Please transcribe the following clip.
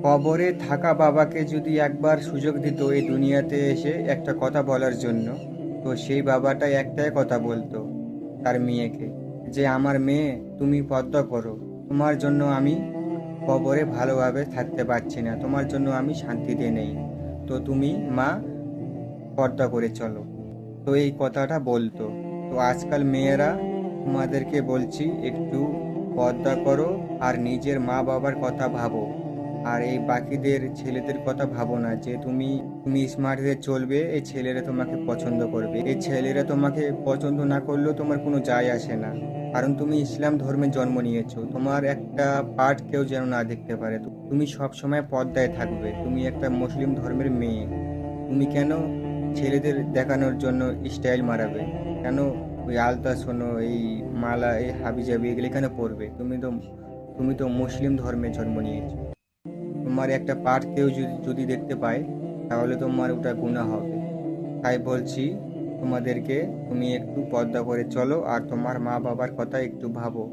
কবরে থাকা বাবাকে যদি একবার সুযোগ দিত এই দুনিয়াতে এসে একটা কথা বলার জন্য, তো সেই বাবাটা একটাই কথা বলতো তার মেয়েকে, যে আমার মেয়ে, তুমি পর্দা করো। তোমার জন্য আমি কবরে ভালোভাবে থাকতে পারছি না, তোমার জন্য আমি শান্তিতে নেই। তো তুমি মা পর্দা করে চলো। তো এই কথাটা বলতো। তো আজকাল মেয়েরা, তোমাদেরকে বলছি, একটু পর্দা করো আর নিজের মা বাবার কথা ভাবো। আর এই বাকিদের ছেলেদের কথা ভাবো না, যে তুমি তুমি স্মার্ট হয়ে চলবে, এই ছেলেরা তোমাকে পছন্দ করবে। এই ছেলেরা তোমাকে পছন্দ না করলেও তোমার কোনো যায় আসে না, কারণ তুমি ইসলাম ধর্মে জন্ম নিয়েছো। তোমার একটা পার্ট কেউ যেন না দেখতে পারে। তুমি সব সময় পর্দায় থাকবে, তুমি একটা মুসলিম ধর্মের মেয়ে। তুমি কেন ছেলেদের দেখানোর জন্য স্টাইল মারাবে? কেন ওই আলতা শোনো, এই মালা, এই হাবিজাবি এগুলি কেন পরবে? তুমি তো মুসলিম ধর্মে জন্ম নিয়েছো। তোমার একটা পার্ট কেউ যদি যদি দেখতে পায়, তাহলে তোমার ওটা গুনাহ হবে। তাই বলছি তোমাদেরকে, তুমি একটু পর্দা করে চলো আর তোমার মা বাবার কথা একটু ভাবো।